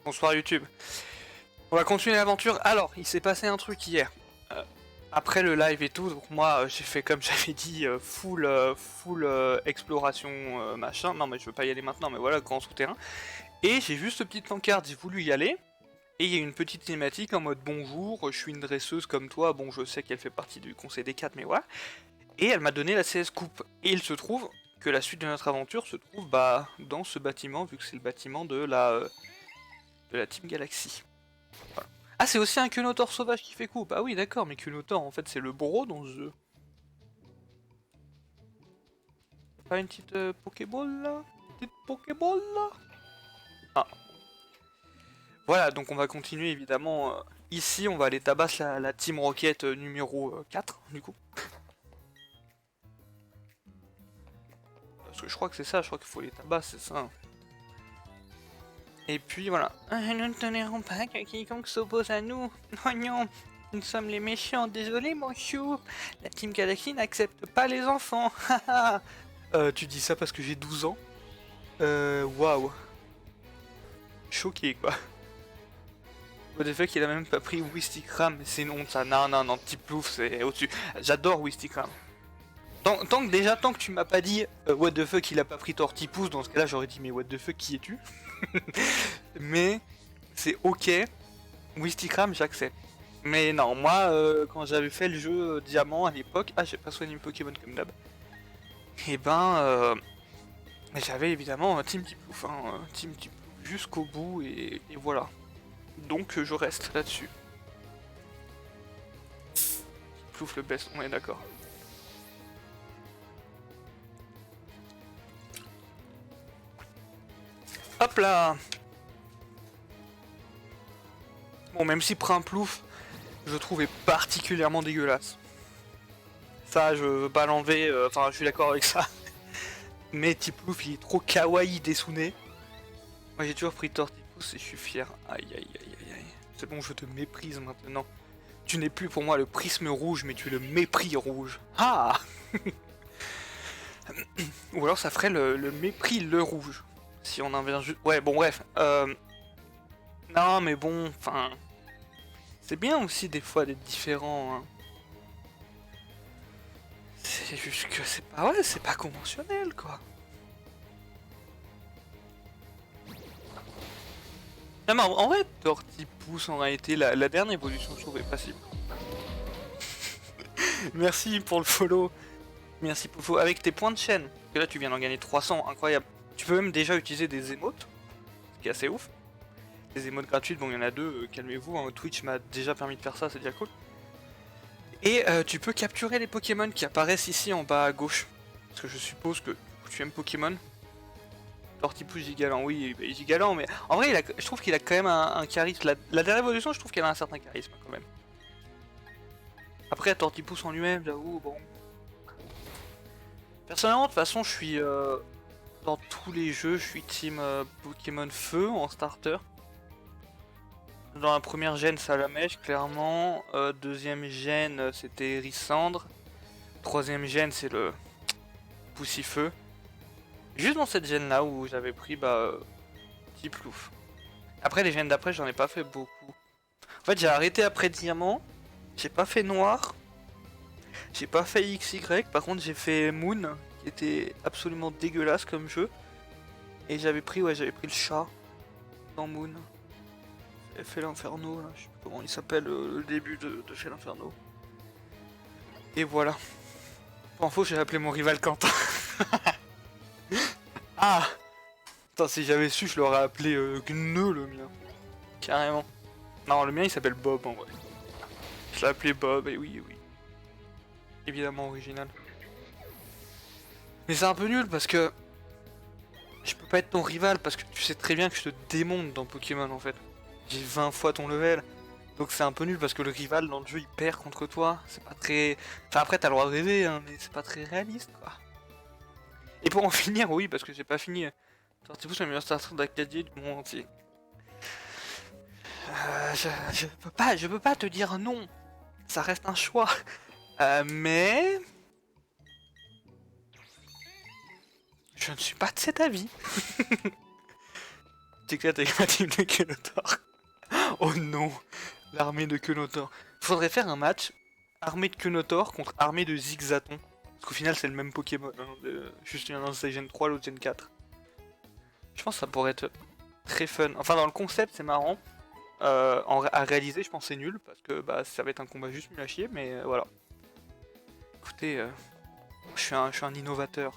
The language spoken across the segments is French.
Bonsoir YouTube. On va continuer l'aventure. Alors, il s'est passé un truc hier. Après le live et tout, donc moi j'ai fait comme j'avais dit, full exploration machin. Non mais je veux pas y aller maintenant, mais voilà, grand souterrain. Et j'ai vu cette petite pancarte, j'ai voulu y aller. Et il y a une petite cinématique en mode bonjour, je suis une dresseuse comme toi, bon je sais qu'elle fait partie du conseil des 4, mais voilà. Et elle m'a donné la CS Coupe. Et il se trouve que la suite de notre aventure se trouve dans ce bâtiment, vu que c'est le bâtiment de la Team Galaxy. Voilà. Ah, c'est aussi un Kunotor sauvage qui fait coupe. Ah oui, d'accord, mais Kunotor, en fait, c'est le bourreau dans ce jeu. Pas une petite Pokéball là? Petite Pokéball là? Ah. Voilà, donc on va continuer évidemment. Ici, on va aller tabasser la Team Rocket numéro 4, du coup. Parce que je crois que c'est ça, je crois qu'il faut les tabasser, c'est ça. Et puis voilà. Nous ne tolérons pas que quiconque s'oppose à nous. Oh non, nous sommes les méchants, désolé mon chou. La Team Galaxy n'accepte pas les enfants. Tu dis ça parce que j'ai 12 ans. Waouh. Choqué quoi. What the fuck, il a même pas pris Wistikram, mais c'est une honte ça. Non, non, non, petit plouf, c'est au-dessus. J'adore Wistikram. Tant que tu m'as pas dit what the fuck, il a pas pris Tortipousse, dans ce cas là j'aurais dit mais what the fuck, qui es-tu? Mais c'est ok. Wistikram, j'accepte. Mais non, moi, quand j'avais fait le jeu Diamant à l'époque, j'ai pas soigné une Pokémon comme d'hab. Et j'avais évidemment un Team Tiplouf, hein, Team Tiplouf jusqu'au bout, et voilà. Donc je reste là-dessus. Tiplouf le best, on est d'accord. Hop là. Bon, même si Primplouf, je trouve est particulièrement dégueulasse. Ça, je veux pas l'enlever, enfin, je suis d'accord avec ça. Mais Tiplouf, il est trop kawaii Desune. Moi, j'ai toujours pris Tortipousse et je suis fier. Aïe, aïe, aïe, aïe, aïe. C'est bon, je te méprise maintenant. Tu n'es plus pour moi le prisme rouge, mais tu es le mépris rouge. Ah. Ou alors ça ferait le mépris le rouge. Si on en vient juste... Ouais, bon, bref. Non, mais bon, enfin... C'est bien aussi des fois d'être différent. Hein. C'est juste que c'est pas... Ouais, c'est pas conventionnel, quoi. Non, mais en vrai, Tortipousse en réalité, la dernière évolution, je trouve, est passible. Merci pour le follow. Merci pour le follow. Avec tes points de chaîne, que là tu viens d'en gagner 300, incroyable. Tu peux même déjà utiliser des émotes, ce qui est assez ouf. Des émotes gratuites, bon il y en a deux, calmez-vous, hein. Twitch m'a déjà permis de faire ça, c'est déjà cool. Et tu peux capturer les Pokémon qui apparaissent ici en bas à gauche. Parce que je suppose que tu aimes Pokémon. Tortipousse Gigalant, oui, Gigalant, mais en vrai je trouve qu'il a quand même un charisme. La dernière évolution, je trouve qu'elle a un certain charisme quand même. Après, Tortipousse en lui-même, j'avoue, bon. Personnellement, de toute façon, je suis dans tous les jeux, je suis team Pokémon Feu en starter. Dans la première gène, Salamèche, clairement. Deuxième gène, c'était Rissandre. Troisième gène, c'est le Poussifeu. Juste dans cette gène là où j'avais pris Tiplouf. Après, les gènes d'après, j'en ai pas fait beaucoup. En fait, j'ai arrêté après Diamant. J'ai pas fait Noir. J'ai pas fait XY. Par contre, j'ai fait Moon, qui était absolument dégueulasse comme jeu. Et j'avais pris le chat dans Moon. J'avais fait l'Inferno, là, je sais pas comment il s'appelle, le début de chez l'Inferno. Et voilà. Pour info, j'ai appelé mon rival Quentin. Ah. Putain, si j'avais su, je l'aurais appelé Gneu, le mien. Carrément. Non, le mien, il s'appelle Bob, en vrai. Je l'ai appelé Bob, et oui, oui. Évidemment original. Mais c'est un peu nul, parce que... Je peux pas être ton rival, parce que tu sais très bien que je te démonte dans Pokémon, en fait. J'ai 20 fois ton level. Donc c'est un peu nul, parce que le rival, dans le jeu, il perd contre toi. C'est pas très... Enfin, après, t'as le droit de rêver, hein, mais c'est pas très réaliste, quoi. Et pour en finir, oui, parce que j'ai pas fini. Tortipousse, le meilleur starter d'Acadie du monde entier. Je peux pas te dire non. Ça reste un choix. Mais... Je ne suis pas de cet avis. T'éclates avec ma team de Kenotor. Oh non, l'armée de Kenotor. Faudrait faire un match armée de Kenotor contre armée de Zigzaton. Parce qu'au final, c'est le même Pokémon. Hein, juste l'un c'est Gen 3, l'autre Gen 4. Je pense que ça pourrait être très fun. Enfin, dans le concept, c'est marrant. À réaliser, je pense que c'est nul. Parce que bah, ça va être un combat juste nul à chier. Mais voilà. Écoutez, je suis un innovateur.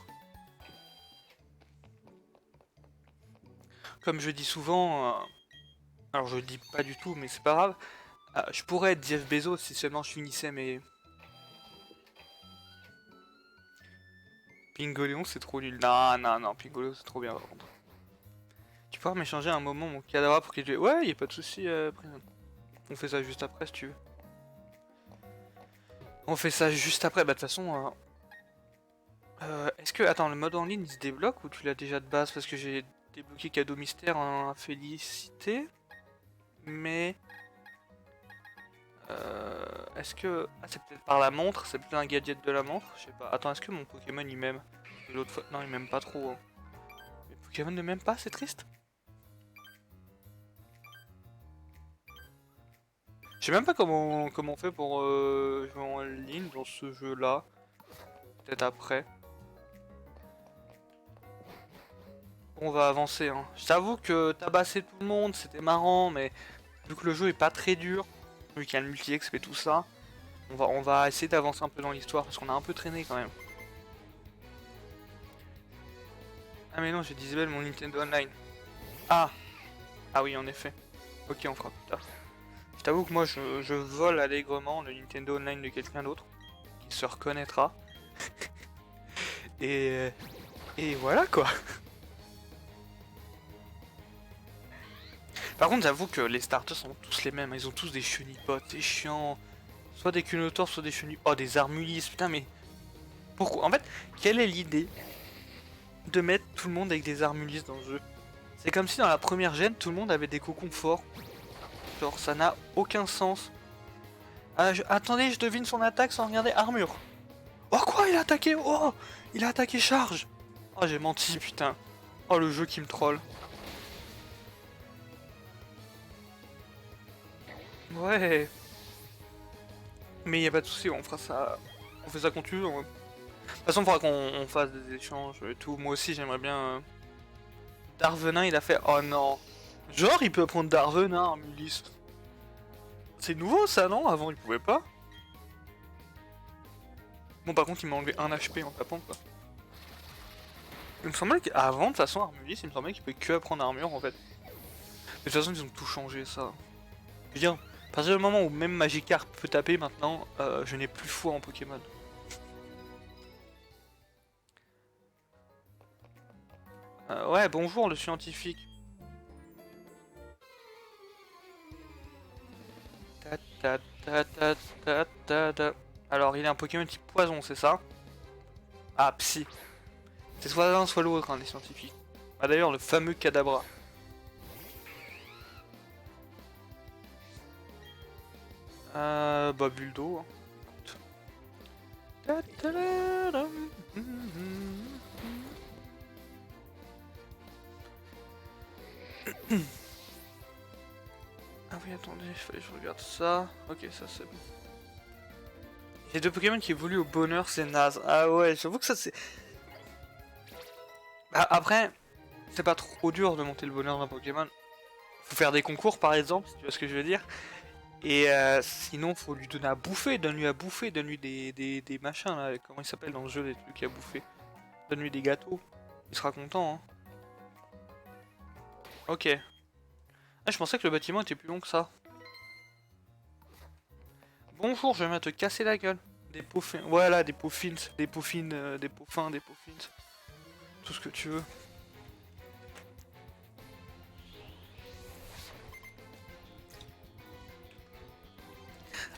Comme je dis souvent, alors je le dis pas du tout, mais c'est pas grave. Je pourrais être Jeff Bezos si seulement je finissais mes... Pingoléon c'est trop nul. Non, non, non, Pingoléon c'est trop bien par contre. Tu pourras m'échanger un moment mon cadavre pour qu'il te... Ouais, y a pas de soucis. On fait ça juste après si tu veux. On fait ça juste après, bah de toute façon... Est-ce que... Attends, le mode en ligne il se débloque ou tu l'as déjà de base? Parce que j'ai débloqué cadeau mystère à féliciter. Mais... est-ce que... Ah, c'est peut-être par la montre, c'est peut-être un gadget de la montre, je sais pas. Attends, est-ce que mon Pokémon il m'aime? L'autre fois... Non, il m'aime pas trop. Hein. Mes Pokémon ne m'aiment pas, c'est triste. Je sais même pas comment on fait pour jouer en ligne dans ce jeu-là. Peut-être après. On va avancer. Hein. Je t'avoue que tabasser tout le monde, c'était marrant, mais vu que le jeu est pas très dur, vu qu'il y a le multi-exp et tout ça, on va essayer d'avancer un peu dans l'histoire parce qu'on a un peu traîné quand même. Ah mais non, j'ai disable mon Nintendo Online. Ah. Ah oui, en effet. Ok, on fera plus tard. Je t'avoue que moi, je vole allègrement le Nintendo Online de quelqu'un d'autre, qui se reconnaîtra. et, et voilà quoi. Par contre, j'avoue que les starters sont tous les mêmes. Ils ont tous des chenipotes, c'est chiant. Soit des Cunotors, soit des chenipotes. Oh, des Armulis, putain, mais... Pourquoi? En fait, quelle est l'idée de mettre tout le monde avec des Armulis dans le jeu? C'est comme si dans la première gêne, tout le monde avait des cocons forts. Genre, ça n'a aucun sens. Ah, attendez, je devine son attaque sans regarder armure. Oh quoi, il a attaqué? Oh, il a attaqué charge. Oh, j'ai menti, putain. Oh, le jeu qui me troll. Ouais. Mais y a pas de souci, on fera ça. On fait ça contre lui. De toute façon, il faudra qu'on fasse des échanges et tout. Moi aussi, j'aimerais bien. Darvenin, il a fait. Oh non. Genre, il peut prendre Darvenin, Armulis. C'est nouveau ça, non? Avant, il pouvait pas. Bon, par contre, il m'a enlevé 1 HP en tapant quoi. Il me semblait qu'avant, de toute façon, Armulis, il me semblait qu'il pouvait que apprendre armure en fait. Mais de toute façon, ils ont tout changé ça. Je veux dire, à partir du moment où même Magikarp peut taper maintenant, je n'ai plus foi en Pokémon. Ouais, bonjour le scientifique. Alors, il est un Pokémon type poison, c'est ça? Ah, Psy. C'est soit l'un, soit l'autre, hein, les scientifiques. Ah, d'ailleurs, le fameux Kadabra. Bah, Buldo. Hein. Ah oui, attendez, il fallait que je regarde ça. Ok, ça c'est bon. Les deux Pokémon qui évoluent au bonheur, c'est naze. Ah ouais, j'avoue que ça c'est... Bah, après, c'est pas trop dur de monter le bonheur d'un Pokémon. Faut faire des concours par exemple, si tu vois ce que je veux dire. Et sinon, faut lui donner à bouffer, donne-lui à bouffer, donne-lui des machins là. Comment il s'appelle dans le jeu, les trucs à bouffer. Donne-lui des gâteaux. Il sera content, hein. Ok. Ah, je pensais que le bâtiment était plus long que ça. Bonjour, je viens te casser la gueule. Des pauffins. Voilà, des pauffins. Des pauffines, des pauffins, des pauffines. Tout ce que tu veux.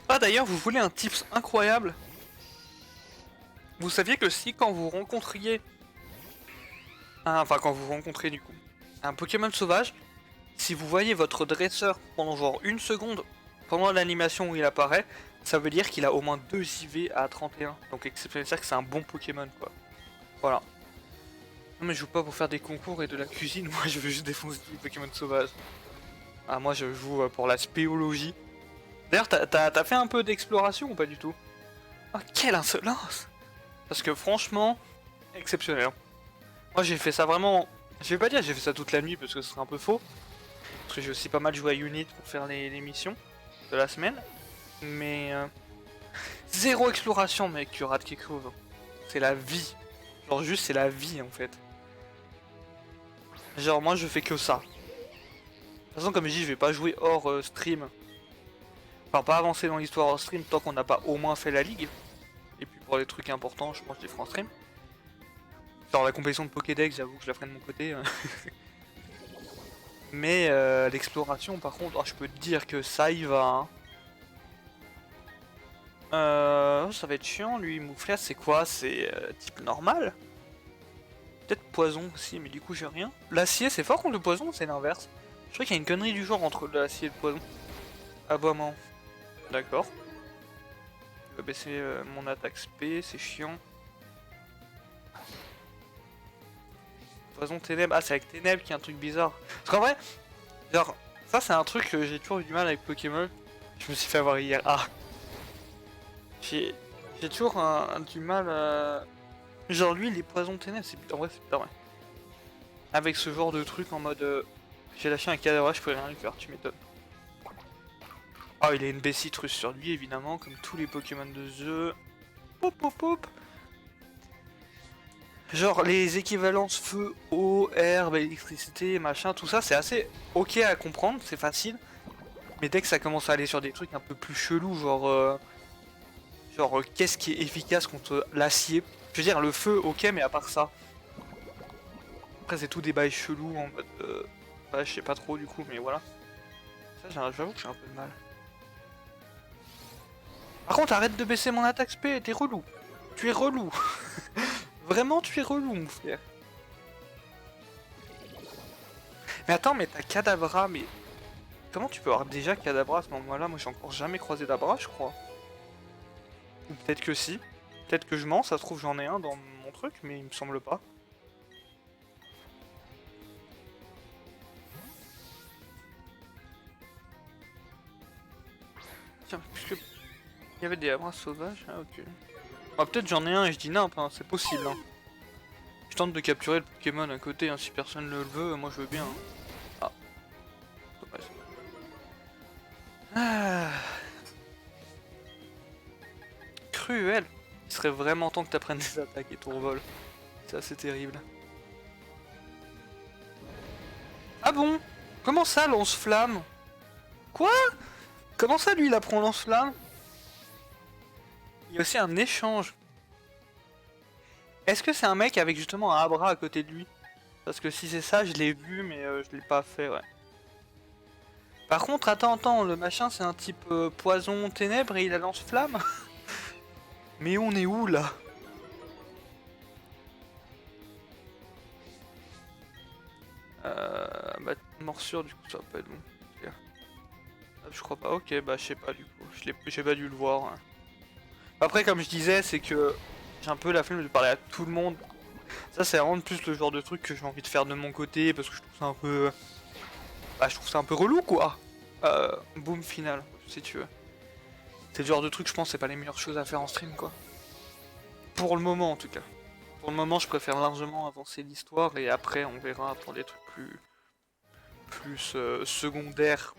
Ah d'ailleurs, vous voulez un tips incroyable? Vous saviez que si quand vous rencontriez... enfin, quand vous rencontrez du coup un Pokémon sauvage, si vous voyez votre dresseur pendant genre 1 seconde, pendant l'animation où il apparaît, ça veut dire qu'il a au moins 2 IV à 31. Donc c'est-à-dire que c'est un bon Pokémon quoi. Voilà. Non mais je joue pas pour faire des concours et de la cuisine, moi je veux juste défoncer des Pokémon sauvages. Ah moi je joue pour la spéologie. D'ailleurs t'as fait un peu d'exploration ou pas du tout? Oh quelle insolence! Parce que franchement, exceptionnel. Hein. Moi j'ai fait ça vraiment... Je vais pas dire j'ai fait ça toute la nuit parce que ce serait un peu faux. Parce que j'ai aussi pas mal joué à Unit pour faire les missions de la semaine. Mais... zéro exploration mec, tu rates quelque chose. C'est la vie. Genre juste c'est la vie en fait. Genre moi je fais que ça. De toute façon comme je dis je vais pas jouer hors stream. Enfin pas avancer dans l'histoire hors stream tant qu'on n'a pas au moins fait la ligue. Et puis pour les trucs importants je pense que je les ferai en stream. Genre la compétition de Pokédex j'avoue que je la ferai de mon côté. Mais l'exploration par contre, oh, je peux te dire que ça y va. Hein. Ça va être chiant lui, Mouflias c'est quoi? C'est type normal? Peut-être poison aussi, mais du coup j'ai rien. L'acier c'est fort contre le poison ou c'est l'inverse? Je crois qu'il y a une connerie du genre entre l'acier et le poison. Aboiement. D'accord. Je vais baisser mon attaque SP, c'est chiant. Poison ténèbres, ah c'est avec ténèbres qu'il y a un truc bizarre. Parce qu'en vrai, genre, ça c'est un truc que j'ai toujours eu du mal avec Pokémon. Je me suis fait avoir hier. Ah. J'ai toujours du mal à... Genre lui, les poisons ténèbres, en vrai c'est pas vrai. Avec ce genre de truc en mode... j'ai lâché un cadavre, je pourrais rien lui faire, tu m'étonnes. Oh, il a une baie citrus sur lui, évidemment, comme tous les Pokémon de jeu. Pop, pop, pop. Genre, les équivalences feu, eau, herbe, électricité, machin, tout ça, c'est assez ok à comprendre, c'est facile. Mais dès que ça commence à aller sur des trucs un peu plus chelous, genre... qu'est-ce qui est efficace contre l'acier? Je veux dire, le feu, ok, mais à part ça. Après, c'est tout des bails chelous en mode... ouais, je sais pas trop du coup, mais voilà. Ça, j'avoue que j'ai un peu de mal. Par contre, arrête de baisser mon attaque SP, t'es relou. Tu es relou. Vraiment, tu es relou, mon frère. Mais attends, mais t'as Kadabra, mais... Comment tu peux avoir déjà Kadabra à ce moment-là? Moi, j'ai encore jamais croisé d'Abra, je crois. Ou peut-être que si. Peut-être que je mens, ça se trouve j'en ai un dans mon truc, mais il me semble pas. Tiens, puisque... Il y avait des Abras sauvages, ah ok. Ah, peut-être j'en ai un et je dis nimp, hein, c'est possible. Hein. Je tente de capturer le Pokémon à côté, hein, si personne ne le veut, moi je veux bien. Hein. Ah. Dommage. Ah. Cruel. Il serait vraiment temps que t'apprennes des attaques et ton vol. C'est assez terrible. Ah bon? Comment ça, lance-flamme? Quoi? Comment ça, lui, il apprend lance-flamme? Il y a aussi un échange. Est-ce que c'est un mec avec justement un Abra à côté de lui? Parce que si c'est ça, je l'ai vu, mais je l'ai pas fait, ouais. Par contre, attends, le machin c'est un type poison ténèbres et il a lance-flamme. Mais on est où là? Bah, morsure du coup ça va pas être bon. Je crois pas, ok, bah je sais pas du coup, j'ai pas dû le voir. Hein. Après comme je disais, c'est que j'ai un peu la flemme de parler à tout le monde. Ça c'est vraiment plus le genre de truc que j'ai envie de faire de mon côté parce que je trouve ça un peu... Bah je trouve ça un peu relou quoi. Boom final, si tu veux. C'est le genre de truc je pense c'est pas les meilleures choses à faire en stream quoi. Pour le moment en tout cas. Pour le moment je préfère largement avancer l'histoire et après on verra pour des trucs plus secondaires.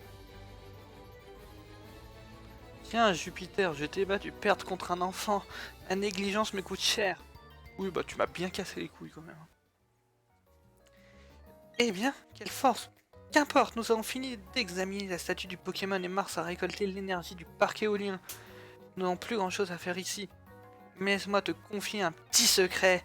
Tiens, Jupiter, je t'ai battu, perdre contre un enfant. La négligence me coûte cher. Oui, bah tu m'as bien cassé les couilles quand même. Eh bien, quelle force. Qu'importe, nous avons fini d'examiner la statue du Pokémon et Mars a récolté l'énergie du parc éolien. Nous n'avons plus grand chose à faire ici. Mais laisse-moi te confier un petit secret.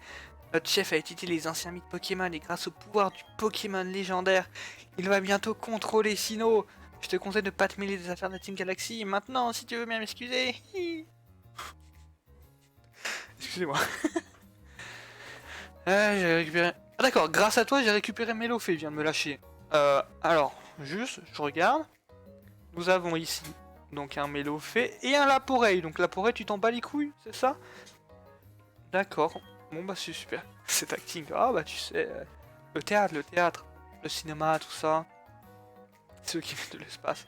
Notre chef a étudié les anciens mythes Pokémon et grâce au pouvoir du Pokémon légendaire, il va bientôt contrôler Sinnoh. Je te conseille de pas te mêler des affaires de la Team Galaxy. Maintenant, si tu veux bien m'excuser. Excusez-moi. J'ai récupéré... Ah d'accord, grâce à toi, j'ai récupéré Melofée, il vient de me lâcher. Alors, juste, je regarde. Nous avons ici, donc un Melofée et un Laporeille. Donc Laporeille, tu t'en bats les couilles, c'est ça? D'accord. Bon bah c'est super. C'est acting. Ah bah tu sais, le théâtre, le cinéma, tout ça. Ceux qui viennent de l'espace.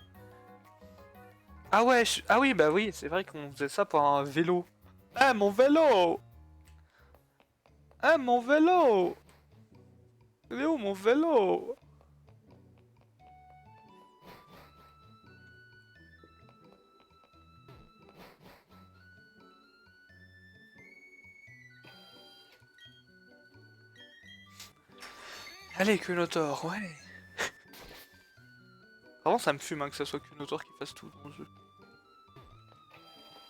Ah ouais, ah oui bah oui, c'est vrai qu'on faisait ça pour un vélo. Ah mon vélo! Ah mon vélo! Il est où mon vélo? Allez, Kunotor, ouais. Vraiment, ça me fume hein, que ça soit Kunotor qui fasse tout dans le jeu.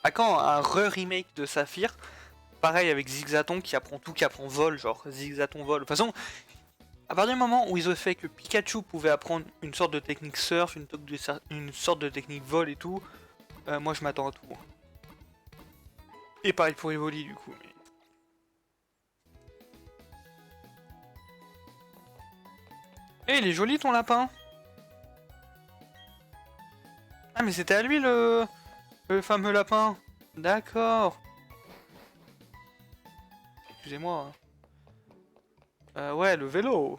À quand un re-remake de Saphir? Pareil avec Zigzaton qui apprend tout, qui apprend vol, genre Zigzaton vol. De toute façon, à partir du moment où ils ont fait que Pikachu pouvait apprendre une sorte de technique surf, une sorte de technique vol et tout, moi je m'attends à tout. Et pareil pour Evoli du coup. Mais... Eh, il est joli ton lapin! Ah mais c'était à lui le fameux lapin! D'accord! Excusez-moi. Ouais, le vélo!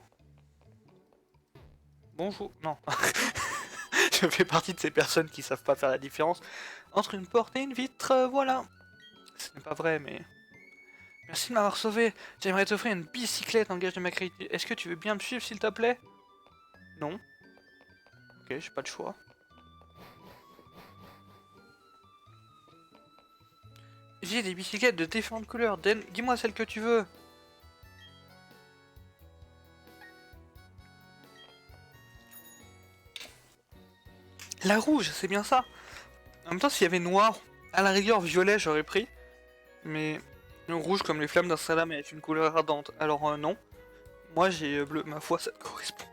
Bonjour. Non. Je fais partie de ces personnes qui savent pas faire la différence entre une porte et une vitre, voilà. Ce n'est pas vrai, mais... Merci de m'avoir sauvé. J'aimerais t'offrir une bicyclette en gage de ma créativité. Est-ce que tu veux bien me suivre, s'il te plaît? Non. Ok, j'ai pas de choix. J'ai des bicyclettes de différentes couleurs. Dis-moi celle que tu veux. La rouge, c'est bien ça. En même temps, s'il y avait noir, à la rigueur violet, j'aurais pris. Mais le rouge, comme les flammes d'Amsterdam, est une couleur ardente. Alors non. Moi, j'ai bleu. Ma foi, ça te correspond.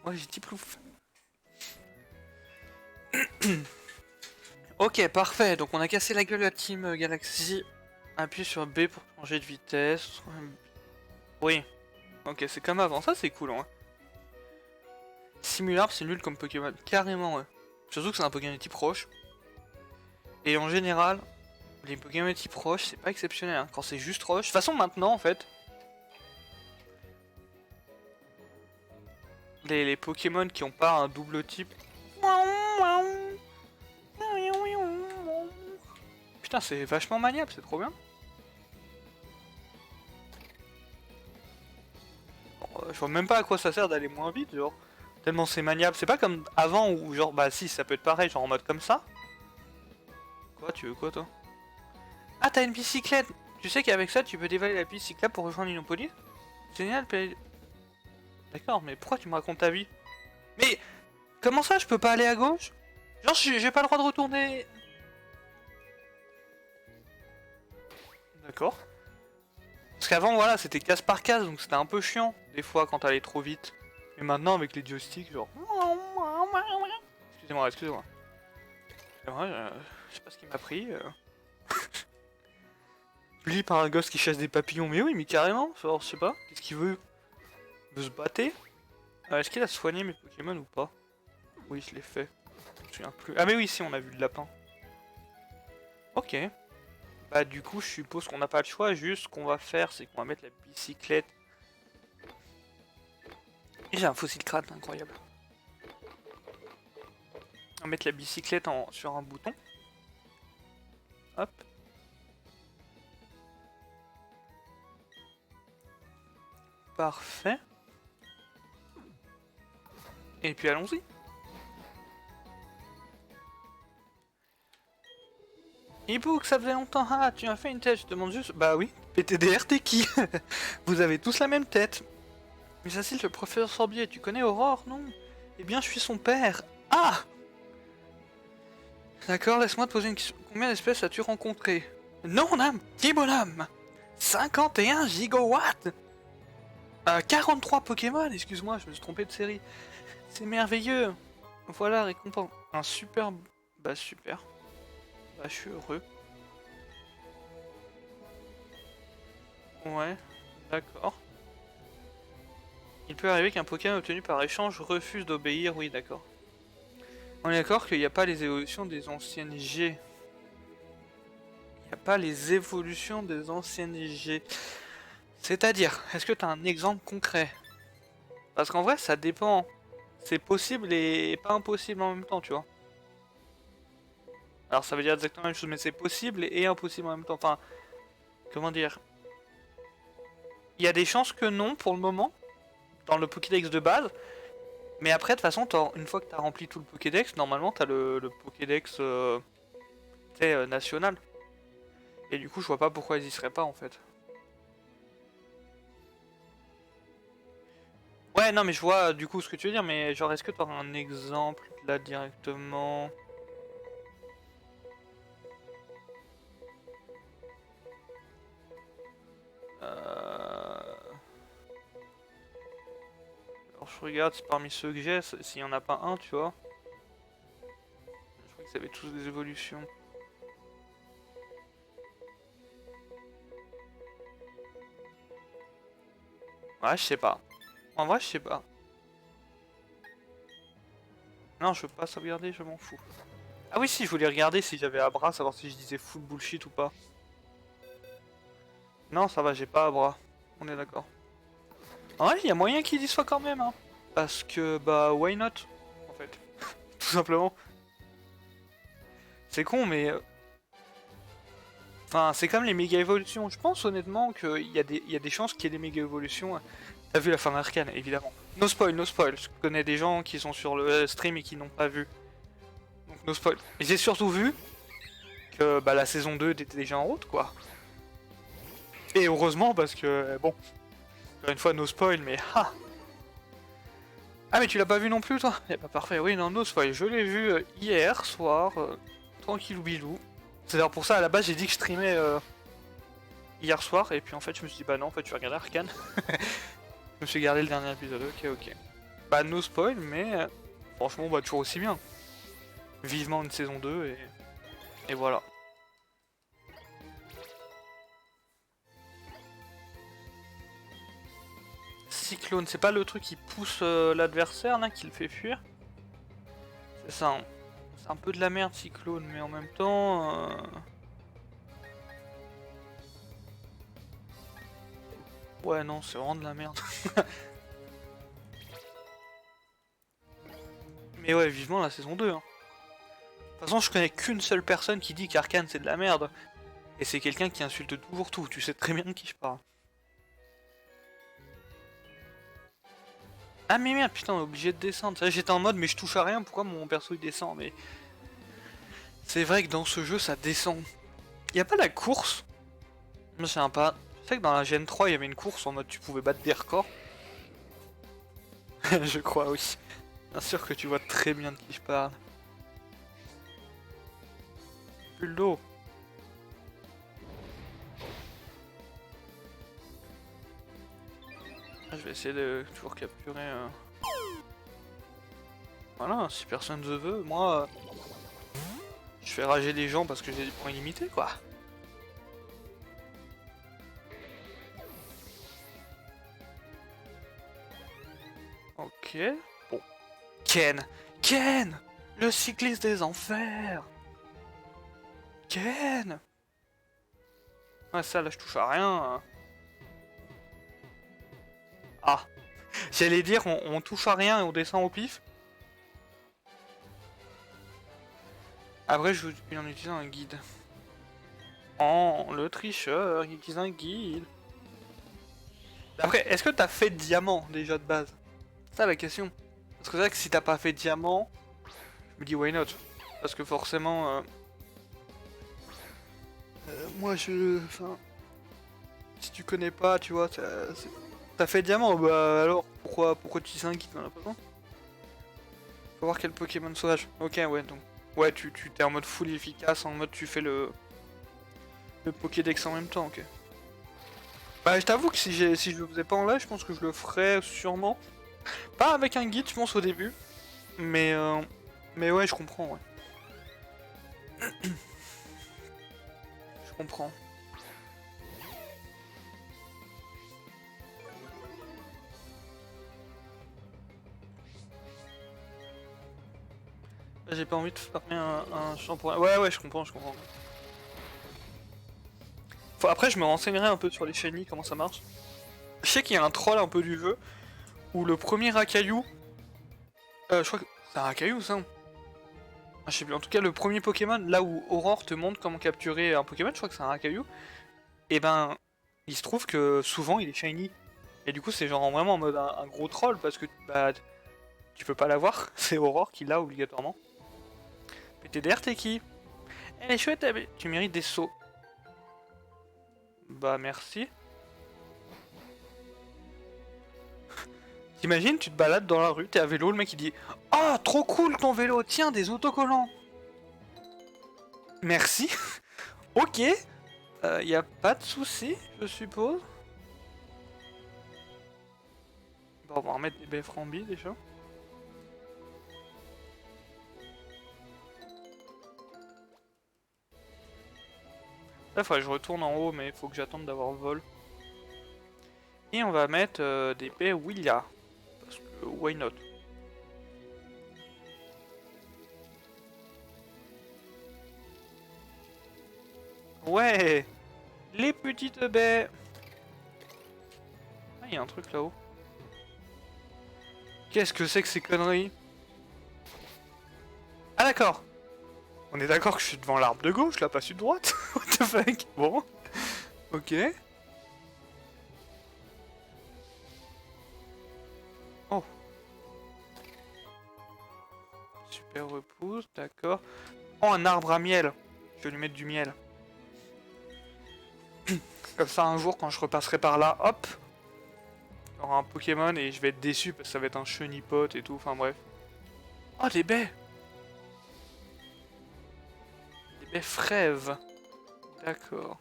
Moi, j'ai dit plouf. Ok, parfait. Donc, on a cassé la gueule à Team Galaxy. Appuie sur B pour changer de vitesse. Oui. Ok, c'est comme avant. Ça, c'est cool, hein. Simularp, c'est nul comme Pokémon. Carrément, ouais. Surtout que c'est un Pokémon type roche. Et en général, les Pokémon type roche, c'est pas exceptionnel. Hein. Quand c'est juste roche. De toute façon, maintenant, en fait, les Pokémon qui ont pas un double type. Putain, c'est vachement maniable, c'est trop bien. Bon, je vois même pas à quoi ça sert d'aller moins vite, genre. Tellement c'est maniable. C'est pas comme avant où, genre, bah si, ça peut être pareil, genre en mode comme ça. Quoi, tu veux quoi, toi? Ah, t'as une bicyclette! Tu sais qu'avec ça, tu peux dévaler la bicyclette pour rejoindre Inopolis? Génial, D'accord, mais pourquoi tu me racontes ta vie? Mais comment ça, je peux pas aller à gauche? Genre, j'ai pas le droit de retourner. D'accord. Parce qu'avant, voilà, c'était case par case, donc c'était un peu chiant, des fois, quand t'allais trop vite. Et maintenant, avec les joysticks, genre... Excusez-moi, excusez-moi. Je sais pas ce qu'il m'a pris. Lui par un gosse qui chasse des papillons, mais oui, mais carrément, genre, je sais pas, qu'est-ce qu'il veut? Il veut se battre? Est-ce qu'il a soigné mes Pokémon ou pas? Oui, je l'ai fait. Je me souviens plus. Ah mais oui, si, on a vu le lapin. Ok. Bah du coup, je suppose qu'on n'a pas le choix, juste ce qu'on va faire, c'est qu'on va mettre la bicyclette... Et j'ai un fossile crâne, incroyable. On va mettre la bicyclette sur un bouton. Hop. Parfait. Et puis allons-y. Ebook, ça faisait longtemps. Ah, tu as fait une tête, je te demande juste... Bah oui, PTDR, t'es qui? Vous avez tous la même tête. Mais ça, c'est le professeur Sorbier. Tu connais Aurore, non? Eh bien, je suis son père. Ah! D'accord, laisse-moi te poser une question. Combien d'espèces as-tu rencontré? Non, Nam! Petit bonhomme! 51 gigawatts! 43 Pokémon, excuse-moi, je me suis trompé de série. C'est merveilleux! Voilà, récompense. Un super... Bah super. Bah je suis heureux. Ouais, d'accord. Il peut arriver qu'un Pokémon obtenu par échange refuse d'obéir, oui d'accord. On est d'accord qu'il n'y a pas les évolutions des anciennes G. Il n'y a pas les évolutions des anciennes G. C'est-à-dire, est-ce que t'as un exemple concret? Parce qu'en vrai, ça dépend. C'est possible et pas impossible en même temps, tu vois. Alors ça veut dire exactement la même chose, mais c'est possible et impossible en même temps. Enfin, comment dire? Il y a des chances que non pour le moment, dans le Pokédex de base. Mais après, de toute façon, une fois que t'as rempli tout le Pokédex, normalement t'as le Pokédex national. Et du coup, je vois pas pourquoi ils y seraient pas en fait. Ouais, non, mais je vois du coup ce que tu veux dire, mais genre, est-ce que t'auras un exemple là directement? Alors, je regarde si parmi ceux que j'ai, s'il y en a pas un, tu vois. Je crois qu'ils avaient tous des évolutions. Ouais, je sais pas. En vrai, je sais pas. Non, je veux pas sauvegarder, je m'en fous. Ah oui, si, je voulais regarder si j'avais Abra, savoir si je disais full bullshit ou pas. Non, ça va, j'ai pas Abra. On est d'accord. En vrai, il y a moyen qu'il y soit quand même, hein. Parce que, bah, why not, en fait. Tout simplement. C'est con, mais... Enfin, c'est comme les méga évolutions. Je pense honnêtement qu'il y a des chances qu'il y ait des méga évolutions. T'as vu la fin d'Arcane, évidemment. No spoil, no spoil. Je connais des gens qui sont sur le stream et qui n'ont pas vu. Donc no spoil. Et j'ai surtout vu que bah, la saison 2 était déjà en route, quoi. Et heureusement, parce que, bon, encore une fois, no spoil, mais ha. Ah, mais tu l'as pas vu non plus, toi? Eh bah parfait, oui, non, no spoil. Je l'ai vu hier soir, tranquillou bilou. C'est d'ailleurs pour ça, à la base, j'ai dit que je streamais hier soir, et puis en fait, je me suis dit, bah non, en fait, tu vas regarder Arcane. Je me suis gardé le dernier épisode, ok. Bah, no spoil, mais franchement, bah, toujours aussi bien. Vivement une saison 2, et voilà. Cyclone, c'est pas le truc qui pousse l'adversaire, là, qui le fait fuir? C'est ça, hein. C'est un peu de la merde, Cyclone, mais en même temps... Ouais, non, c'est vraiment de la merde. Mais ouais, vivement la saison 2, hein. De toute façon, je connais qu'une seule personne qui dit qu'Arcane c'est de la merde. Et c'est quelqu'un qui insulte toujours tout, tu sais très bien de qui je parle. Ah mais merde, putain, on est obligé de descendre. J'étais en mode, mais je touche à rien, pourquoi mon perso il descend? Mais c'est vrai que dans ce jeu, ça descend. Y a pas la course? Moi, c'est un pas. Tu sais que dans la Gen 3, il y avait une course en mode tu pouvais battre des records? Je crois, oui. Bien sûr que tu vois très bien de qui je parle. Bulle d'eau. Je vais essayer de toujours capturer. Voilà, si personne ne veut, moi. Je fais rager les gens parce que j'ai des points illimités, quoi. Ok. Bon. Ken! Ken! Le cycliste des enfers! Ken! Ouais, ça, là, je touche à rien. Ah. J'allais dire, on touche à rien et on descend au pif. Après, je vais en utilisant un guide. Oh, le tricheur, il utilise un guide. Après, est-ce que t'as fait diamant déjà de base? C'est ça la question. Parce que c'est vrai que si t'as pas fait diamant, je me dis why not? Parce que forcément, moi je, enfin, si tu connais pas, tu vois, t'as fait diamant, bah alors pourquoi tu dis un guide? T'en as pas besoin. Faut voir quel Pokémon sauvage. Ok, ouais, donc, ouais, tu t'es en mode full efficace, en mode tu fais le Pokédex en même temps, ok. Bah, je t'avoue que si je le faisais pas en live, je pense que je le ferais sûrement. Pas avec un guide, je pense, au début. Mais, mais ouais, je comprends, ouais. Je comprends. J'ai pas envie de farmer un champ pour... Ouais, ouais, je comprends, je comprends. Après, je me renseignerai un peu sur les shiny, comment ça marche. Je sais qu'il y a un troll un peu du jeu, où le premier racaillou... je crois que c'est un racaillou ça. Ah, je sais plus, en tout cas le premier Pokémon, là où Aurore te montre comment capturer un Pokémon, je crois que c'est un racaillou. Et ben, il se trouve que souvent il est shiny. Et du coup c'est genre vraiment en mode un gros troll, parce que bah, tu peux pas l'avoir, c'est Aurore qui l'a obligatoirement. PTDR t'es qui? Elle est chouette, tu mérites des sauts. Bah merci. T'imagines, tu te balades dans la rue, t'es à vélo, le mec il dit ah, oh, trop cool ton vélo, tiens, des autocollants. Merci. Ok. Y a pas de souci, je suppose. Bon, on va remettre des baies frambis déjà. Là, faudrait que je retourne en haut, mais il faut que j'attende d'avoir vol. Et on va mettre des baies Willia. Parce que, why not? Ouais, les petites baies. Ah, il y a un truc là-haut. Qu'est-ce que c'est que ces conneries? Ah d'accord. On est d'accord que je suis devant l'arbre de gauche, là, pas celui de droite. What the fuck? Bon. Ok. Oh. Super repousse, d'accord. Oh, un arbre à miel. Je vais lui mettre du miel. Comme ça, un jour, quand je repasserai par là, hop, il y aura un Pokémon et je vais être déçu parce que ça va être un chenipote et tout, enfin bref. Oh, des baies! Des baies frèves. D'accord.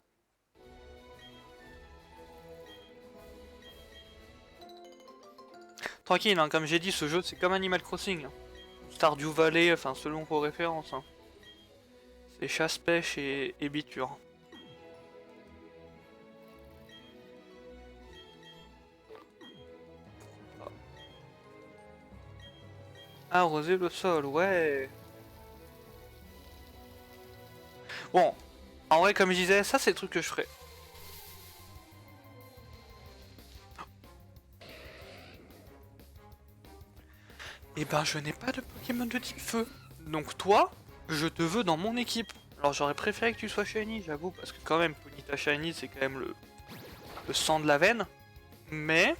Tranquille, hein, comme j'ai dit, ce jeu c'est comme Animal Crossing. Stardew Valley, enfin selon vos références. Hein. C'est chasse-pêche et biture. Arroser le sol, ouais. Bon, en vrai, comme je disais, ça c'est le truc que je ferais. Eh ben, je n'ai pas de Pokémon de type feu. Donc toi, je te veux dans mon équipe. Alors j'aurais préféré que tu sois Shiny, j'avoue, parce que quand même, Ponyta Shiny, c'est quand même le sang de la veine. Mais,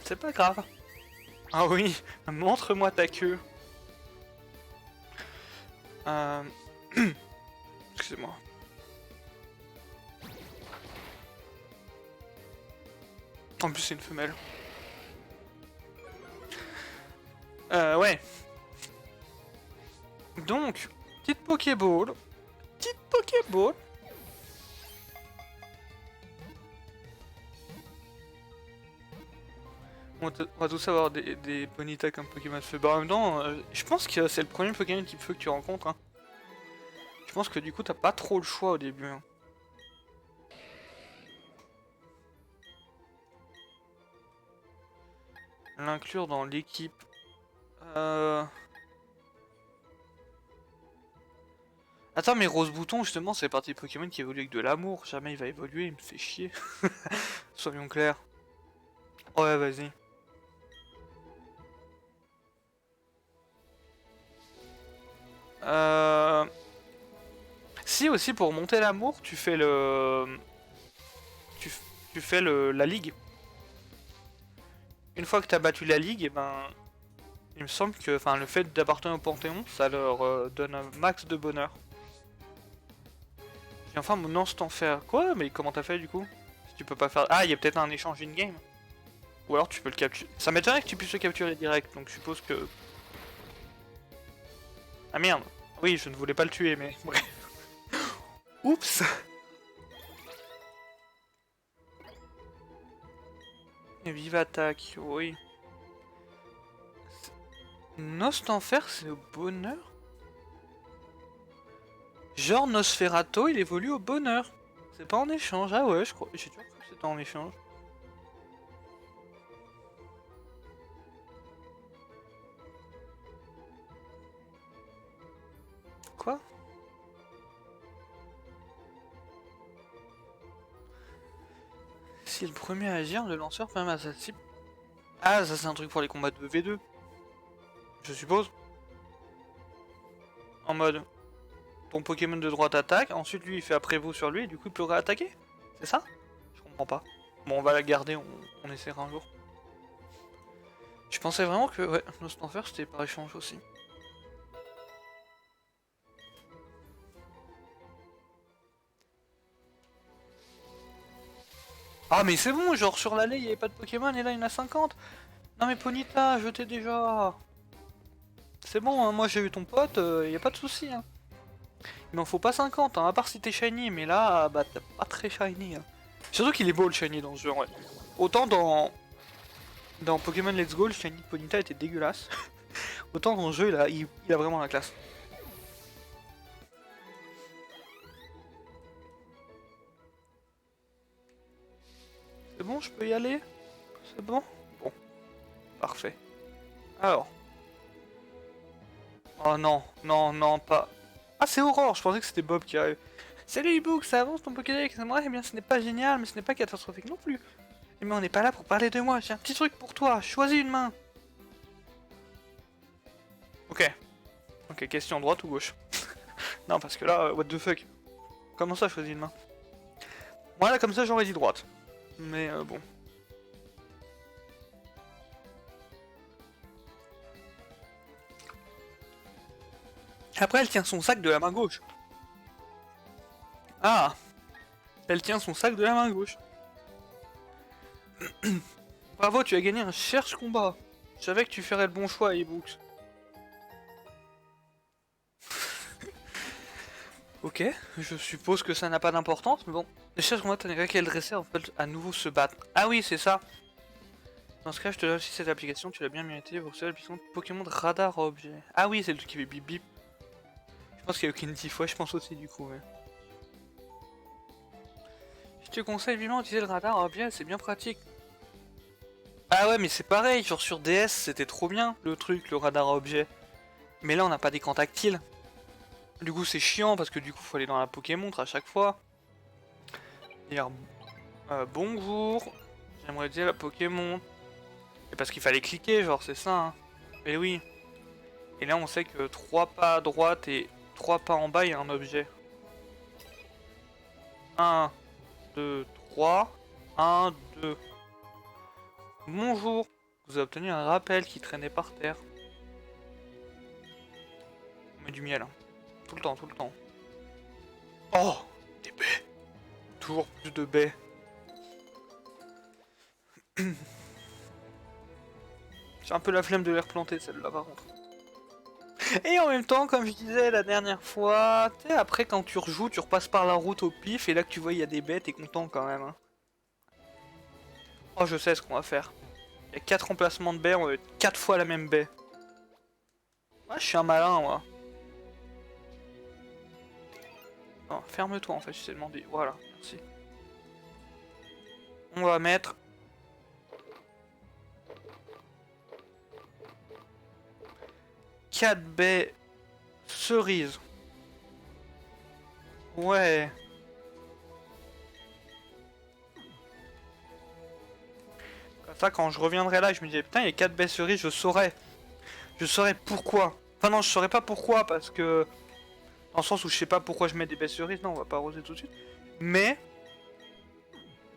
c'est pas grave. Ah oui, montre-moi ta queue. Euh... Excusez-moi. En plus, c'est une femelle. Ouais. Donc, petite Pokéball. Petite Pokéball. On va tous avoir des Ponyta comme Pokémon de feu. Bah en même temps, je pense que c'est le premier Pokémon type feu que tu rencontres. Hein. Je pense que du coup, t'as pas trop le choix au début. Hein. L'inclure dans l'équipe. Attends, mais Rose Bouton, justement, c'est parti Pokémon qui évolue avec de l'amour. Jamais il va évoluer, il me fait chier. Soyons clairs. Ouais, vas-y. Si, aussi, pour monter l'amour, tu fais le... Tu fais la ligue. Une fois que t'as battu la ligue, et ben... Il me semble que le fait d'appartenir au Panthéon, ça leur donne un max de bonheur. Et enfin, mon instant faire. Quoi? Mais comment t'as fait du coup? Si tu peux pas faire. Ah, il y a peut-être un échange in-game. Ou alors tu peux le capturer. Ça m'étonnerait que tu puisses le capturer direct, donc je suppose que. Ah merde! Oui, je ne voulais pas le tuer, mais bref. Oups! Et vive attaque, oui. Nost-Enfer, c'est au bonheur? Genre Nosferato, il évolue au bonheur. C'est pas en échange. Ah ouais, je crois. J'ai toujours cru que c'était en échange. Quoi? si le premier à agir, le lanceur permet à sa cible. Ah, ça c'est un truc pour les combats de V2. Je suppose. En mode, ton Pokémon de droite attaque, ensuite lui il fait après vous sur lui, et du coup il peut réattaquer. C'est ça? Je comprends pas. Bon, on va la garder, on essaiera un jour. Je pensais vraiment que ouais, Lost Enfer c'était par échange aussi. Ah mais c'est bon, genre sur l'allée il n'y avait pas de Pokémon et là il y en a 50. Non mais Ponyta, je t'ai déjà. C'est bon, hein, moi j'ai eu ton pote, y a pas de souci. Hein. Il m'en faut pas 50, hein, à part si t'es shiny, mais là, bah t'es pas très shiny. Hein. Surtout qu'il est beau le shiny dans ce jeu, ouais. Autant dans Pokémon Let's Go, le shiny de Ponyta était dégueulasse. Autant dans le jeu, il a vraiment la classe. C'est bon, je peux y aller? C'est bon? Bon, parfait. Alors. Oh non, non, non, pas... Ah c'est Aurore, je pensais que c'était Bob qui arrive. Salut Ibook, ça avance ton Pokédex? Moi, eh bien ce n'est pas génial, mais ce n'est pas catastrophique non plus. Mais on n'est pas là pour parler de moi, j'ai un petit truc pour toi, choisis une main. Ok. Ok, question droite ou gauche? Non, parce que là, what the fuck? Comment ça, choisis une main? Moi là, comme ça, j'aurais dit droite. Mais bon. Après, elle tient son sac de la main gauche. Ah! Elle tient son sac de la main gauche. Bravo, tu as gagné un cherche combat. Je savais que tu ferais le bon choix, eBooks. Ok, je suppose que ça n'a pas d'importance, mais bon. Les cherche combat t'as qu'elle dresser en fait à nouveau se battre. Ah oui, c'est ça. Dans ce cas, je te donne aussi cette application, tu l'as bien mérité. Pour cela, l'application Pokémon de radar à objet. Ah oui, c'est le truc qui fait bip bip. Je pense qu'il y a aucune 10 fois, je pense aussi du coup. Ouais. Je te conseille vivement d'utiliser le radar à objet, c'est bien pratique. Ah ouais, mais c'est pareil, genre sur DS, c'était trop bien le truc, le radar à objet. Mais là, on n'a pas d'écran tactile. Du coup, c'est chiant parce que du coup, faut aller dans la Pokémontre à chaque fois. Dire bonjour, j'aimerais dire la Pokémon. Et parce qu'il fallait cliquer, genre, c'est ça. Hein. Et oui. Et là, on sait que 3 pas à droite et 3 pas en bas, il y a un objet. 1, 2, 3. 1, 2. Bonjour. Vous avez obtenu un rappel qui traînait par terre. On met du miel. Hein. Tout le temps, tout le temps. Oh, des baies. Toujours plus de baies. J'ai un peu la flemme de les replanter celle-là par contre. Et en même temps, comme je disais la dernière fois, tu sais, après quand tu rejoues, tu repasses par la route au pif et là que tu vois il y a des baies, t'es content quand même. Hein. Oh, je sais ce qu'on va faire. Il y a 4 emplacements de baies, on va mettre 4 fois la même baie. Ah, je suis un malin moi. Non, ferme-toi en fait, je t'ai demandé. Voilà, merci. On va mettre 4 baies cerises. Ouais. Comme ça, quand je reviendrai là, je me disais, putain, il y a 4 baies cerises, je saurais. Je saurais pourquoi. Enfin non, je saurais pas pourquoi, parce que... Dans le sens où je sais pas pourquoi je mets des baies cerises, non, on va pas arroser tout de suite. Mais...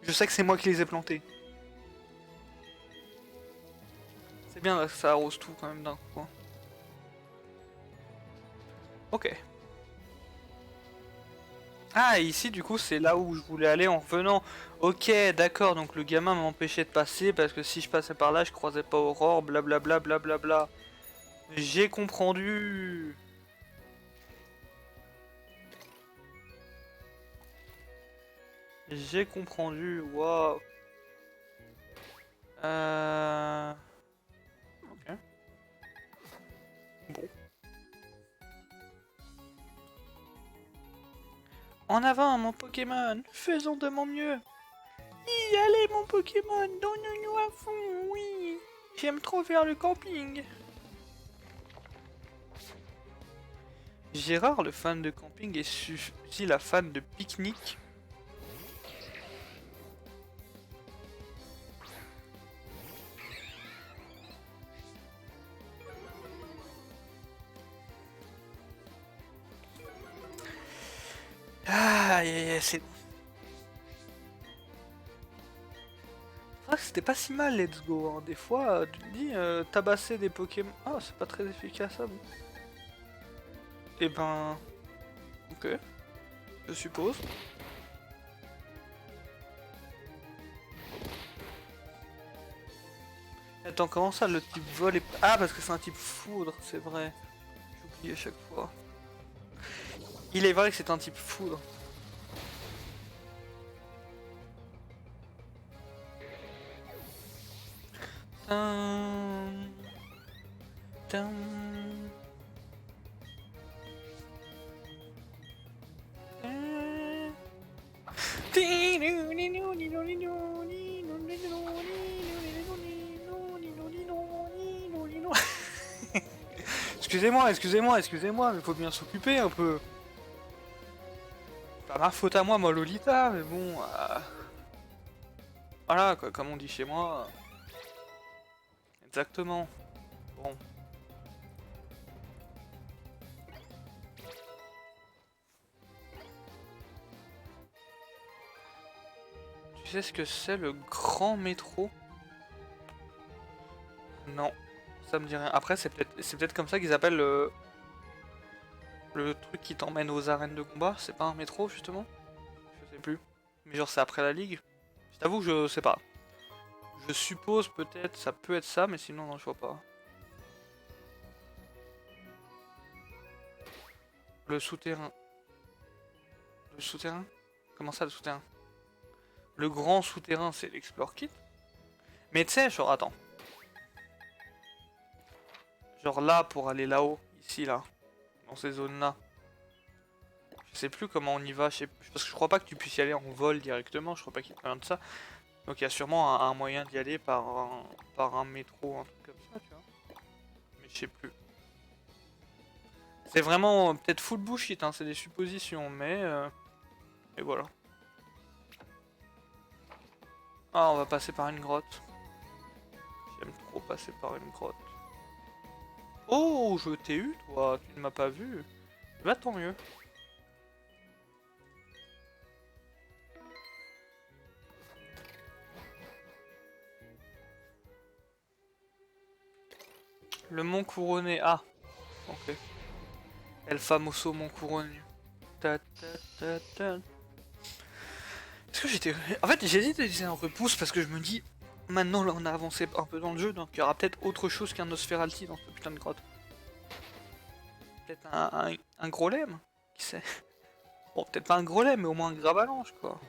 Je sais que c'est moi qui les ai plantées. C'est bien, ça arrose tout quand même d'un coup. Hein. Ok. Ah, et ici, du coup, c'est là où je voulais aller en revenant. Ok, d'accord, donc le gamin m'empêchait de passer parce que si je passais par là, je croisais pas Aurore, blablabla, blablabla. J'ai compris. J'ai compris, waouh. Ok. Bon. En avant, mon Pokémon, faisons de mon mieux. Allez, mon Pokémon, donne-nous à fond, oui. J'aime trop faire le camping. Gérard, le fan de camping, et Suzy, la fan de pique-nique. Aïe aïe aïe, c'est... Ah, c'était pas si mal, let's go. Hein. Des fois, tu te dis, tabasser des Pokémon... Ah, c'est pas très efficace, ça, bon. Eh ben... Ok, je suppose. Attends, comment ça, le type vol est... Ah, parce que c'est un type foudre, c'est vrai. J'oublie à chaque fois. Il est vrai que c'est un type foudre. Tum, tum. Excusez-moi, excusez-moi, excusez-moi, mais faut bien s'occuper un peu. Pas ma faute à moi, moi Lolita, mais bon... Voilà, quoi, comme on dit chez moi. Exactement. Bon. Tu sais ce que c'est le grand métro? Non, ça me dit rien. Après, c'est peut-être comme ça qu'ils appellent le truc qui t'emmène aux arènes de combat. C'est pas un métro, justement? Je sais plus. Mais genre, c'est après la ligue? Je t'avoue, je sais pas. Je suppose peut-être, ça peut être ça, mais sinon, non, je vois pas. Le souterrain. Le souterrain? Comment ça, le souterrain? Le grand souterrain, c'est l'Explore Kit. Mais tu sais, genre, attends. Genre là, pour aller là-haut, ici, là, dans ces zones-là. Je sais plus comment on y va, parce que je crois pas que tu puisses y aller en vol directement, je crois pas qu'il y ait rien de ça. Donc il y a sûrement un moyen d'y aller par un métro, un truc comme ça, tu vois. Mais je sais plus. C'est vraiment peut-être full bullshit, hein, c'est des suppositions, mais... et voilà. Ah, on va passer par une grotte. J'aime trop passer par une grotte. Oh, je t'ai eu, toi, tu ne m'as pas vu. Bah tant mieux. Le mont couronné, ah, ok. El famoso mont couronné. Ta, ta, ta, ta. Est-ce que j'étais... En fait, j'hésite à utiliser un repousse parce que je me dis... Maintenant, là, on a avancé un peu dans le jeu, donc il y aura peut-être autre chose qu'un Nosferalti dans cette putain de grotte. Peut-être un gros lemme, qui sait. Bon, peut-être pas un gros lemme, mais au moins un gravalanche, quoi.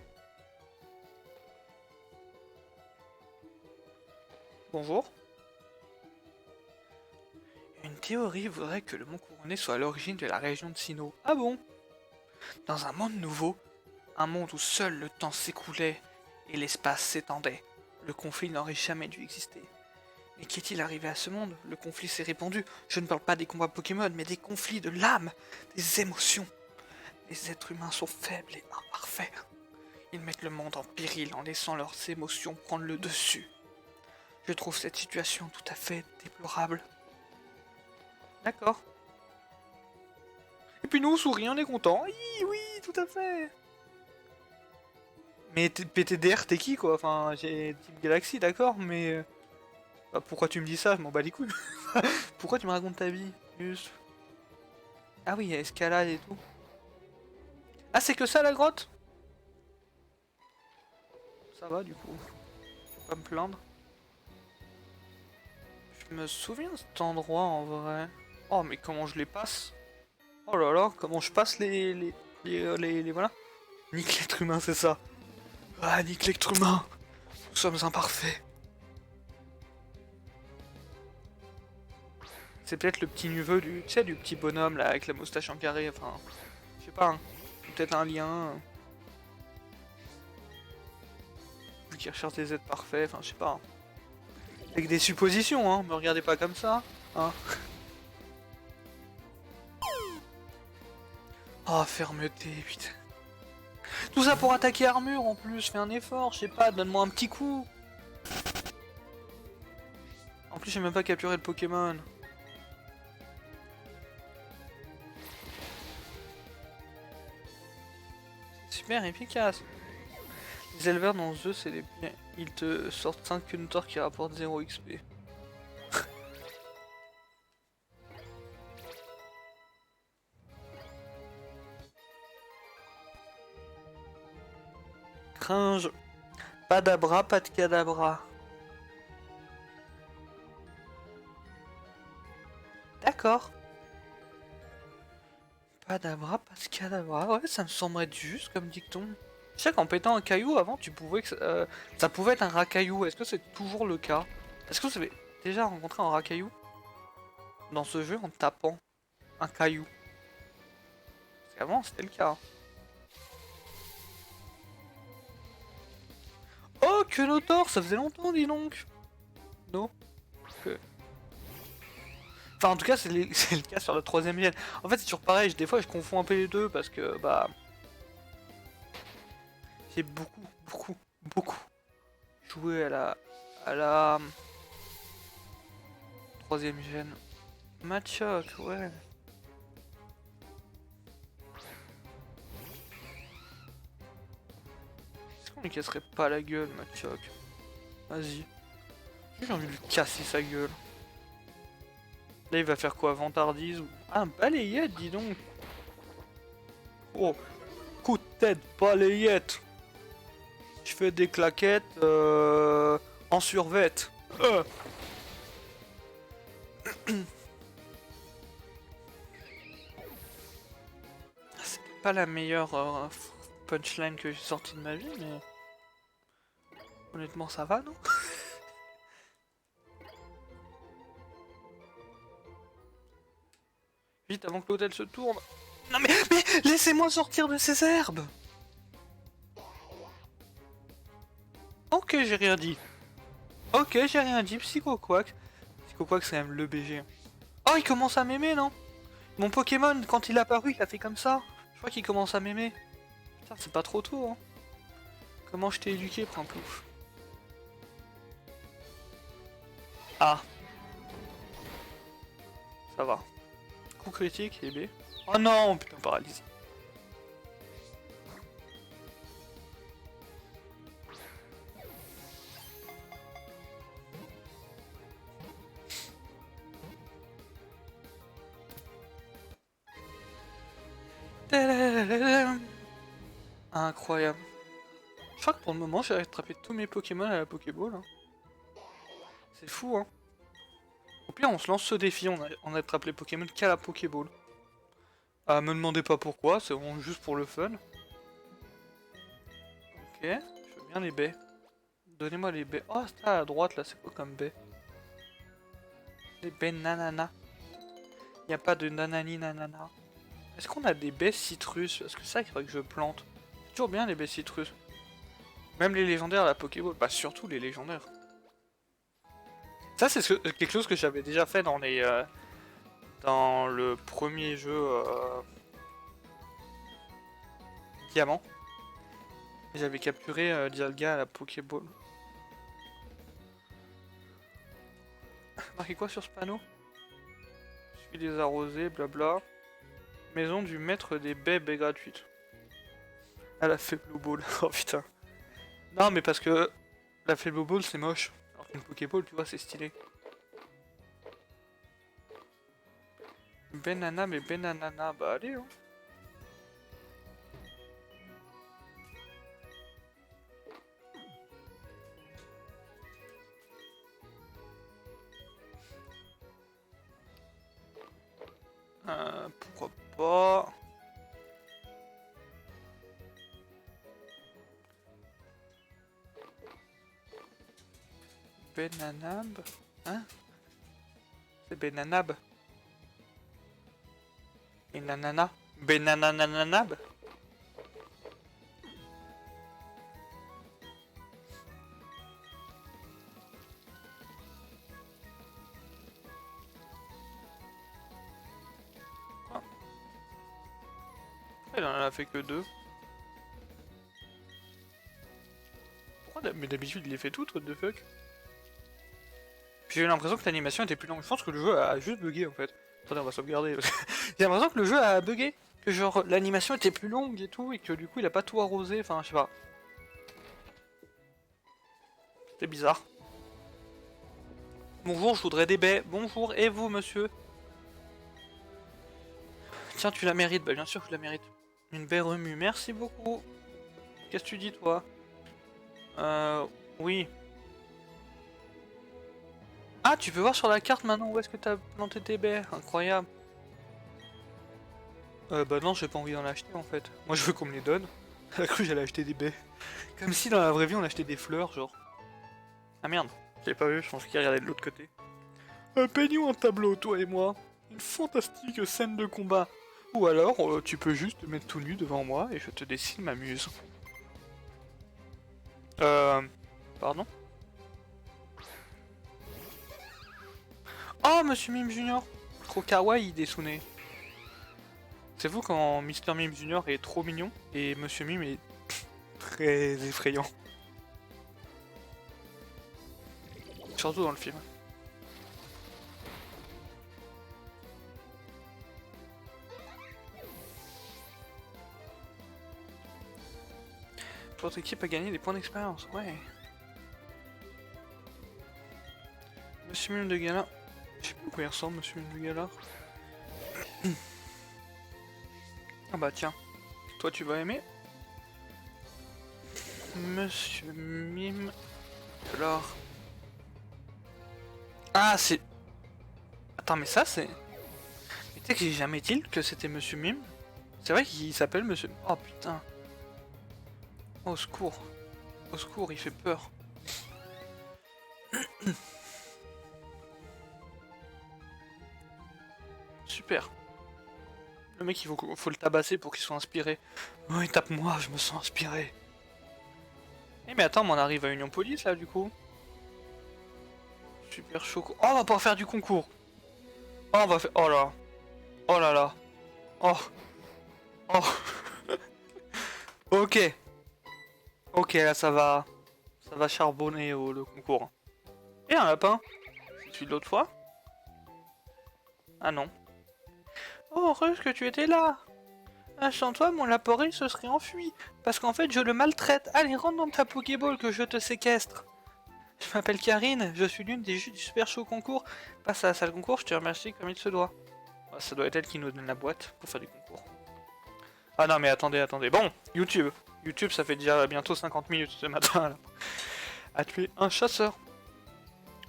Bonjour. Une théorie voudrait que le mont couronné soit à l'origine de la région de Sinnoh. Ah bon? Dans un monde nouveau, un monde où seul le temps s'écoulait et l'espace s'étendait, le conflit n'aurait jamais dû exister. Mais qu'est-il arrivé à ce monde? Le conflit s'est répandu. Je ne parle pas des combats Pokémon, mais des conflits de l'âme, des émotions. Les êtres humains sont faibles et imparfaits. Ils mettent le monde en péril en laissant leurs émotions prendre le dessus. Je trouve cette situation tout à fait déplorable. D'accord. Et puis nous, on sourit, on est content. Oui, oui, tout à fait. Mais PTDR, t'es qui, quoi? Enfin, j'ai Team Galaxy, d'accord, mais... Bah, pourquoi tu me dis ça? Je m'en bats les couilles. Pourquoi tu me racontes ta vie? Juste. Ah oui, il y a escalade et tout. Ah, c'est que ça, la grotte? Ça va, du coup. Je vais pas me plaindre. Je me souviens de cet endroit, en vrai. Oh, mais comment je les passe? Oh là là, comment je passe les voilà. Nique l'être humain, c'est ça. Ah, nique l'être humain. Nous sommes imparfaits. C'est peut-être le petit neveu du, tu sais, du petit bonhomme là avec la moustache en carré, enfin, je sais pas, hein. Peut-être un lien. Vu qu'il recherche des êtres parfaits, enfin, je sais pas. Hein. Avec des suppositions, hein, me regardez pas comme ça, hein. Oh, fermeté, putain. Tout ça pour attaquer armure en plus, fais un effort, je sais pas, donne-moi un petit coup. En plus, j'ai même pas capturé le Pokémon. super efficace. Les éleveurs dans ce jeu, c'est les biens. Ils te sortent 5 counters qui rapportent 0 XP. Cringe. Pas d'abra, pas de cadabra. D'accord. Pas d'abra, pas de cadabra. Ouais, ça me semble être juste comme dicton. Je sais qu'en pétant un caillou avant, tu pouvais ça pouvait être un racaillou. Est-ce que c'est toujours le cas? Est-ce que vous avez déjà rencontré un racaillou dans ce jeu en tapant un caillou? Parce qu'avant, c'était le cas. Oh, que Notor, ça faisait longtemps, dis donc. Non. Que... Enfin, en tout cas, c'est le cas sur la 3ème gêne. En fait, c'est toujours pareil. Des fois, je confonds un peu les deux parce que, bah... J'ai beaucoup joué à la 3ème gêne. Machoc, ouais. Est-ce qu'on lui casserait pas la gueule, Machoc? Vas-y. J'ai envie de lui casser sa gueule. Là, il va faire quoi? Vantardise ou... Ah, un balayette, dis donc. Oh, coup de tête, balayette. Je fais des claquettes en survette. C'était pas la meilleure punchline que j'ai sortie de ma vie, mais... Honnêtement, ça va, non? Vite, avant que l'hôtel se tourne. Non mais laissez-moi sortir de ces herbes. Ok, j'ai rien dit. Ok, j'ai rien dit, Psycho Quack. Psycho Quack, c'est quand même le BG. Oh, il commence à m'aimer, non? Mon Pokémon, quand il est apparu, il a fait comme ça. Je crois qu'il commence à m'aimer. Putain, c'est pas trop tôt, hein. Comment je t'ai éduqué, Pimpouf? Ah. Ça va. Coup critique, et B. Oh non, putain, paralysie. Incroyable. Je crois que pour le moment, j'ai attrapé tous mes Pokémon à la Pokéball. Hein. C'est fou, hein. Au pire, on se lance ce défi, on attrape les Pokémon qu'à la Pokéball. Ah, me demandez pas pourquoi, c'est vraiment juste pour le fun. Ok, je veux bien les baies. Donnez-moi les baies. Oh, c'est à droite là, c'est quoi comme baie? Les baies nanana. Y a pas de nanani nanana. Est-ce qu'on a des baies citrus? Parce que ça, il faudrait que je plante. C'est toujours bien les baies citrus. Même les légendaires à la Pokéball, bah surtout les légendaires. Ça, c'est quelque chose que j'avais déjà fait dans les... dans le premier jeu... Diamant. J'avais capturé Dialga à la Pokéball. Marqué quoi sur ce panneau? Je suis désarrosé, blabla. Maison du maître des baies, baie gratuite. Elle a fait Blue Ball. Oh putain. Non, mais parce que la fait Blue Ball, c'est moche. Alors qu'une Pokéball, tu vois, c'est stylé. Benana, mais Benanana, bah allez, hein. Pourquoi pas. Benanab. Hein? C'est Benanab. Benanana. Benanananab. Ah. Il en a fait que 2. Pourquoi mais d'habitude il les fait toutes, what the fuck? J'ai eu l'impression que l'animation était plus longue. Je pense que le jeu a juste bugué en fait. Attendez, on va sauvegarder. J'ai l'impression que le jeu a bugué. que genre l'animation était plus longue et tout, et que du coup il a pas tout arrosé, enfin je sais pas. C'est bizarre. Bonjour, je voudrais des baies. Bonjour, et vous monsieur? Tiens, tu la mérites, bah bien sûr que je la mérite. Une baie remue, merci beaucoup. Qu'est-ce que tu dis toi? Oui. Ah, tu peux voir sur la carte maintenant où est-ce que t'as planté tes baies, incroyable. Bah non, j'ai pas envie d'en acheter en fait. Moi je veux qu'on me les donne. J'ai cru que j'allais acheter des baies. Comme si dans la vraie vie on achetait des fleurs, genre. Ah merde, j'ai pas vu, je pense qu'il regardait de l'autre côté. Peignons un tableau, toi et moi. Une fantastique scène de combat. Ou alors, tu peux juste te mettre tout nu devant moi et je te dessine ma muse. Pardon? Oh, Monsieur Mime Junior! Trop kawaii, Desune. C'est vous quand Mister Mime Junior est trop mignon et Monsieur Mime est très effrayant. Surtout dans le film. Votre équipe a gagné des points d'expérience, ouais. Monsieur Mime de Gala. Je sais pas à quoi il ressemble, Monsieur Mime de Gala. Ah bah tiens, toi tu vas aimer. Monsieur Mime. Alors. Ah c'est... Attends mais ça c'est... Mais tu sais que j'ai jamais dit que c'était Monsieur Mime. C'est vrai qu'il s'appelle Monsieur... Oh putain. Au secours. Au secours, il fait peur. Super. Le mec, il faut le tabasser pour qu'il soit inspiré. Oui, tape-moi, je me sens inspiré. Eh mais attends, mais on arrive à Union Police là du coup. Super chaud. Oh, on va pouvoir faire du concours. Oh, on va faire... Oh là. Oh là là. Oh. Oh. Ok. Ok, là ça va... Ça va charbonner le concours. Et un lapin. C'est celui de l'autre fois? Ah non. Oh, heureuse que tu étais là. Ah, sans toi, mon laporé se serait enfui. Parce qu'en fait, je le maltraite. Allez, rentre dans ta Pokéball que je te séquestre. Je m'appelle Karine, je suis l'une des juges du Super Show concours. Passe à la salle concours, je te remercie comme il se doit. Ah, ça doit être elle qui nous donne la boîte pour faire du concours. Ah non, mais attendez, attendez. Bon, YouTube. YouTube, ça fait déjà bientôt 50 minutes ce matin. Là. À tuer un chasseur.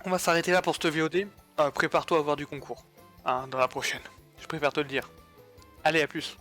On va s'arrêter là pour cette VOD. Prépare-toi à voir du concours. Hein, dans la prochaine. Je préfère te le dire. Allez, à plus.